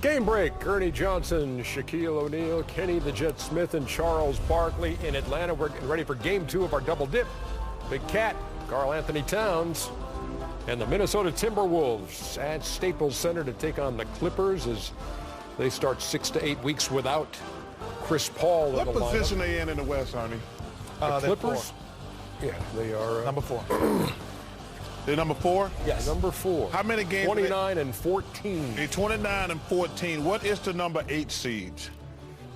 Game break. Ernie Johnson, Shaquille O'Neal, Kenny the Jet Smith, and Charles Barkley in Atlanta. We're getting ready for game 2 of our double dip. Big Cat, Karl Anthony Towns, and the Minnesota Timberwolves at Staples Center to take on the Clippers as they start 6 to 8 weeks without Chris Paul in the lineup. What position are they in the West, Ernie? The Clippers? Yeah, they are number 4. They're number 4? Yes. Number 4. How many games? 29 and 14. They're 29 and 14. What is the number 8 seed?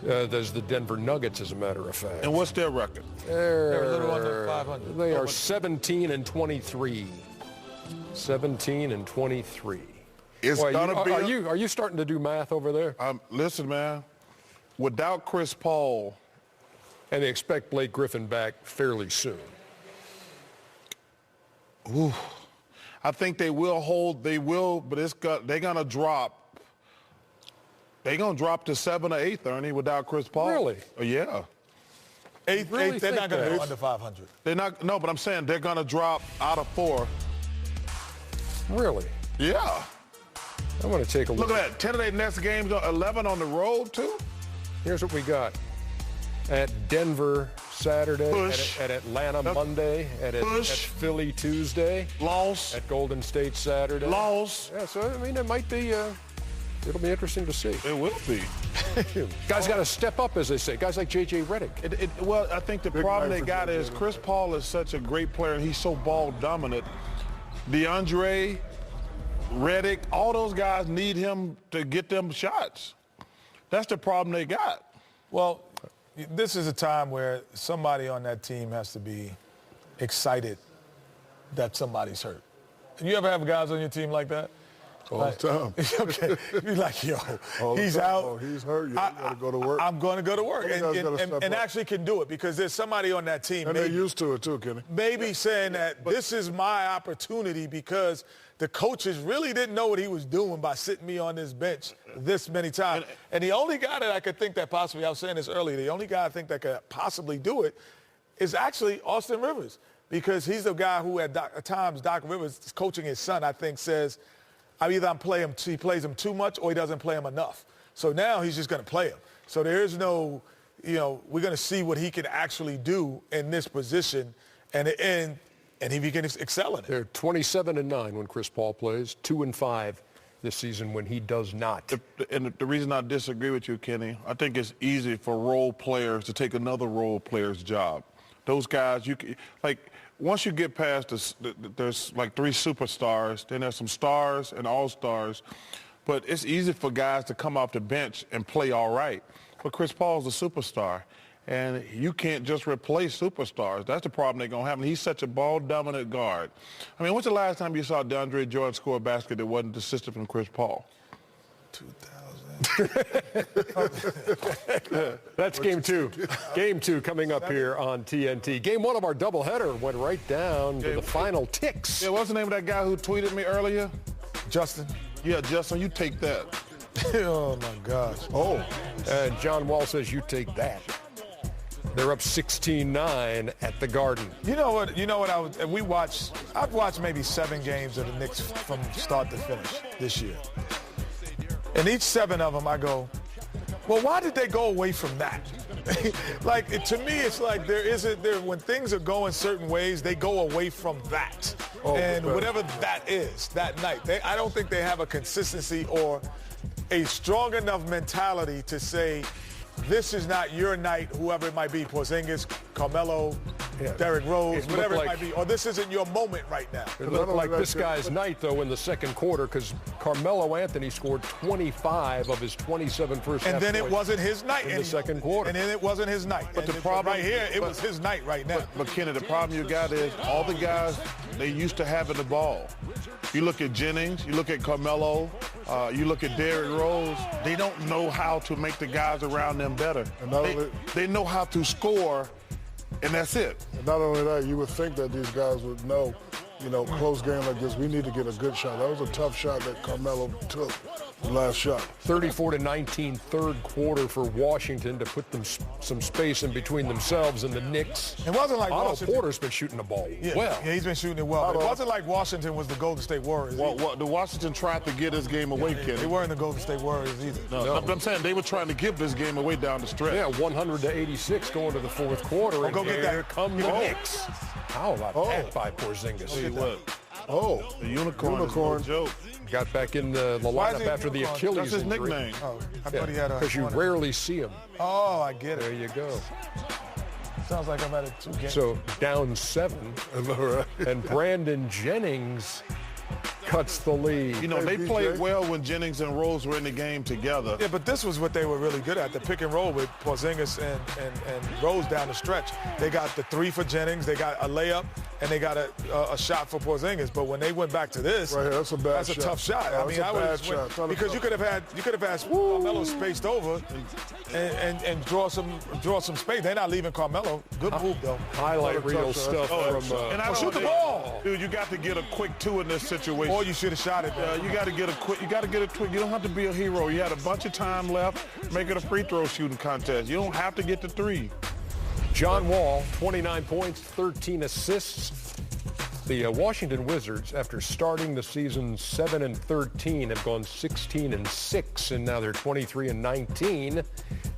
There's the Denver Nuggets, as a matter of fact. And what's their record? They're a little under 500. They are 17 and 23. 17 and 23. It's Boy, gonna be. Are you starting to do math over there? Listen, man. Without Chris Paul, and they expect Blake Griffin back fairly soon. Ooh, I think they will hold. They will, but they're gonna drop. They're gonna drop to 7 or 8, Ernie, without Chris Paul. Really? Yeah. Eighth, they're not gonna go under 500. They're not. No, but I'm saying they're gonna drop out of 4. Really? Yeah. I want to take a look. Look at that. 10 of their next games, 11 on the road too. Here's what we got. At Denver Saturday, at Atlanta Monday, at Philly Tuesday. Loss. At Golden State Saturday. Loss. Yeah, so, I mean, it might be, it'll be interesting to see. It will be. Guys got to step up, as they say. Guys like J.J. Redick. Well, I think the problem they got is Chris Paul is such a great player, and he's so ball dominant. DeAndre, Redick, all those guys need him to get them shots. That's the problem they got. Well, this is a time where somebody on that team has to be excited that somebody's hurt. You ever have guys on your team like that? All the time. Okay. You're like, yo, he's out. Oh, he's hurt. You got to go to work. I'm going to go to work and actually can do it because there's somebody on that team. And they're used to it too, Kenny. Maybe saying that this is my opportunity because the coaches really didn't know what he was doing by sitting me on this bench this many times. And the only guy that I could think that possibly, I was saying this earlier, the only guy I think that could possibly do it is actually Austin Rivers because he's the guy who at times Doc Rivers is coaching his son, I think, says, he plays him too much or he doesn't play him enough. So now he's just going to play him. So there is no, we're going to see what he can actually do in this position and if he can excel in it. They're 27-9 when Chris Paul plays, 2-5 this season when he does not. And the reason I disagree with you, Kenny, I think it's easy for role players to take another role player's job. Those guys, once you get past this, there's like 3 superstars, then there's some stars and all-stars, but it's easy for guys to come off the bench and play all right. But Chris Paul's a superstar, and you can't just replace superstars. That's the problem they're going to have. And he's such a ball-dominant guard. I mean, when's the last time you saw DeAndre Jordan score a basket that wasn't assisted from Chris Paul? 2000. That's game 2. Game 2 coming up here on TNT. Game 1 of our doubleheader went right down to the final ticks. Yeah, what's the name of that guy who tweeted me earlier? Justin. Yeah, Justin, you take that. Oh, my gosh. Oh, and John Wall says you take that. They're up 16-9 at the Garden. You know what I've watched maybe 7 games of the Knicks from start to finish this year. And each 7 of them, I go, well, why did they go away from that? To me, it's like when things are going certain ways, they go away from that. And whatever that is, that night. I don't think they have a consistency or a strong enough mentality to say, this is not your night, whoever it might be, Porzingis, Carmelo, Derrick Rose, whatever it might be, or this isn't your moment right now. It looked like this guy's night, though, in the second quarter because Carmelo Anthony scored 25 of his 27 first half And then points it wasn't his night. in the second quarter. And then it wasn't his night. But the problem right here, it was his night right now. But Kenny, the problem you got is all the guys, they used to having the ball. You look at Jennings, you look at Carmelo, you look at Derrick Rose, they don't know how to make the guys around them better. They know how to score, and that's it. And not only that, you would think that these guys would know, close game like this, we need to get a good shot. That was a tough shot that Carmelo took. Last shot. 34-19 third quarter for Washington to put them some space in between themselves and the Knicks. It wasn't like Otto Washington. Porter's been shooting the ball well. Yeah, he's been shooting it well. But it wasn't like Washington was the Golden State Warriors. Well, the Washington tried to get this game away, Kenny. They weren't the Golden State Warriors either. No. I'm saying they were trying to give this game away down the stretch. Yeah, 100-86 going to the fourth quarter. Go get that. Here come the Knicks. How about that by Porzingis? See what? The unicorn. Is no joke. Got back in the lineup after the Achilles That's his injury. nickname. Oh, I thought he had a. Because you rarely see him. Oh, I get it. There you go. Sounds like I'm at a 2 game. So down 7, and Brandon Jennings cuts the lead. You know, they played well when Jennings and Rose were in the game together. Yeah, but this was what they were really good at, the pick and roll with Porzingis and Rose down the stretch. They got the 3 for Jennings, they got a layup, and they got a shot for Porzingis. But when they went back to this, right here, that's a bad shot. That's a tough shot. I mean, I would because you could have had Carmelo spaced over and draw some space. They're not leaving Carmelo. Good move though. Highlight reel stuff from. And shoot the ball, dude. You got to get a quick 2 in this situation. Or you should have shot it. You got to get a quick. You got to get a quick. You don't have to be a hero. You had a bunch of time left. Make it a free throw shooting contest. You don't have to get the 3. John Wall, 29 points, 13 assists. The Washington Wizards, after starting the season 7-13, have gone 16-6, and now they're 23-19,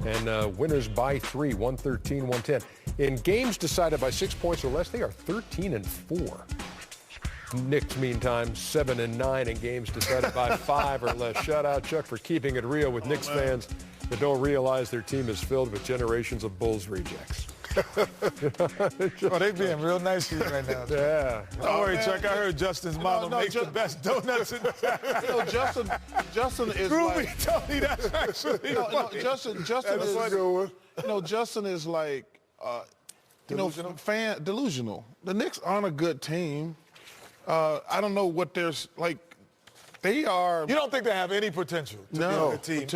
and winners by 3, 113-110. In games decided by 6 points or less, they are 13-4. Knicks, meantime, 7-9 in games decided by 5 or less. Shout out, Chuck, for keeping it real with Knicks fans that don't realize their team is filled with generations of Bulls rejects. They being real nice to you right now. Yeah. Don't worry, Chuck. I heard Justin's mama makes the best donuts in town. Justin is Ruby like. told me that's actually funny. Justin is like, delusional. The Knicks aren't a good team. I don't know what there's like. They are. You don't think they have any potential to be a team?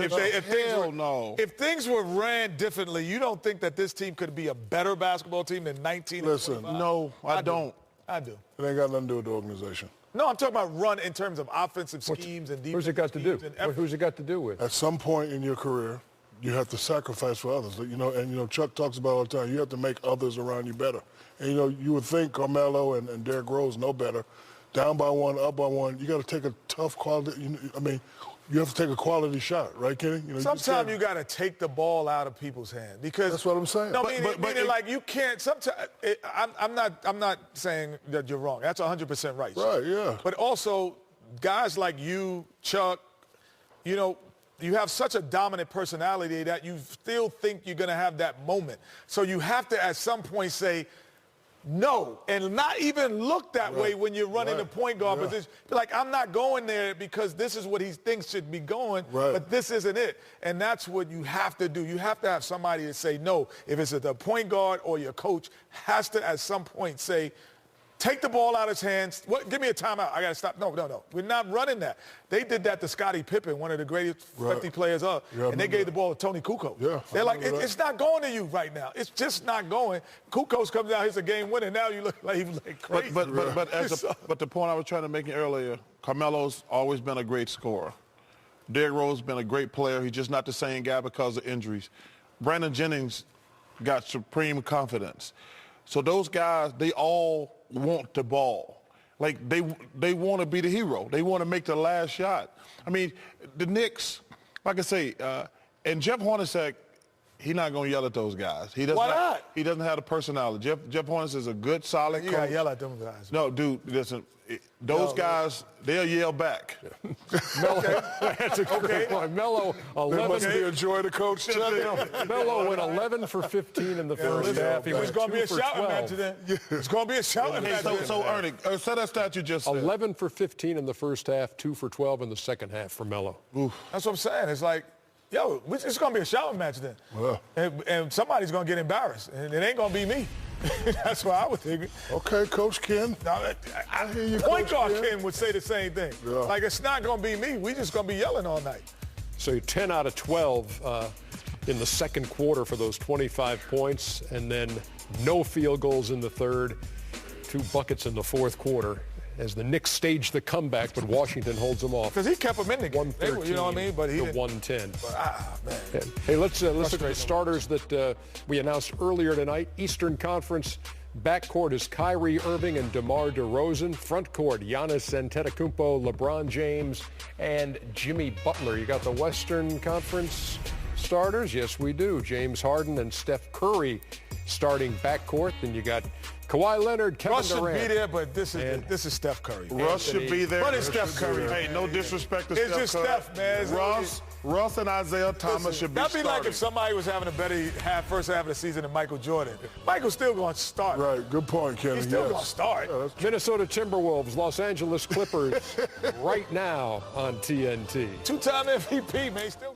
If things were ran differently, you don't think that this team could be a better basketball team than 19? Listen, no, I don't. I do. It ain't got nothing to do with the organization. No, I'm talking about run in terms of offensive schemes and defensive Who's it got to do? Who's it got to do with? At some point in your career, you have to sacrifice for others. And Chuck talks about all the time. You have to make others around you better. And you would think Carmelo and Derrick Rose know better. Down by 1, up by 1, you got to take a tough quality. You have to take a quality shot, right, Kenny? Sometimes you got to take the ball out of people's hands because that's what I'm saying. No, meaning like you can't. Sometimes I'm not saying that you're wrong. That's 100% right. Right, yeah. But also, guys like you, Chuck, you have such a dominant personality that you still think you're going to have that moment. So you have to at some point say, no, and not even look that way when you're running the point guard position. Like, I'm not going there because this is what he thinks should be going, but this isn't it. And that's what you have to do. You have to have somebody to say no. If it's the point guard or your coach has to at some point say, take the ball out of his hands. Give me a timeout. I got to stop. No. We're not running that. They did that to Scottie Pippen, one of the greatest 50 players of, and they gave the ball to Tony Kukoc. Yeah, they're like, it's not going to you right now. It's just not going. Kukoc comes out, hits a game winner. Now you look like crazy. But the point I was trying to make earlier, Carmelo's always been a great scorer. Derrick Rose has been a great player. He's just not the same guy because of injuries. Brandon Jennings got supreme confidence. So those guys, they all want the ball. Like, they want to be the hero. They want to make the last shot. I mean, the Knicks, like I say, and Jeff Hornacek, he's not going to yell at those guys. Why not? He doesn't have the personality. Jeff Hornacek is a good, solid coach. You got to yell at them guys. No, dude, listen. Those guys, they'll yell back. That's a good point. Melo, 11. There must be a joy to coach. Melo went 11 for 15 in the first half. He was going to be a shouting match then. It's going to be a shouting match. So Ernie, say that stat you just said. 11 for 15 in the first half, 2 for 12 in the second half for Melo. That's what I'm saying. It's like, it's going to be a shouting match then. Well. And somebody's going to get embarrassed, and it ain't going to be me. That's what I would think. Okay, Coach Ken. I hear you. Point guard Ken would say the same thing. Yeah. Like, it's not going to be me. We just going to be yelling all night. So 10 out of 12 in the second quarter for those 25 points, and then no field goals in the third, 2 buckets in the fourth quarter. as the Knicks stage the comeback, but Washington holds them off. Because he kept them in the game. You know what I mean? But he to didn't. 110. Man. Yeah. Hey, let's look at the starters that we announced earlier tonight. Eastern Conference backcourt is Kyrie Irving and DeMar DeRozan. Front court, Giannis Antetokounmpo, LeBron James, and Jimmy Butler. You got the Western Conference starters? Yes, we do. James Harden and Steph Curry starting backcourt. Then you got Kawhi Leonard, Kevin Russ Durant. should be there, but this is Steph Curry. Russ should be there. But it's Steph Curry. Hey, no disrespect to It's Steph just Curry. Steph, man. Russ and Isaiah Thomas should be That'd be starting. like if somebody was having a better first half of the season than Michael Jordan. Michael's still going to start. Right, good point, Kenny. He's still going to start. Yeah, Minnesota Timberwolves, Los Angeles Clippers right now on TNT. Two-time MVP, man. Still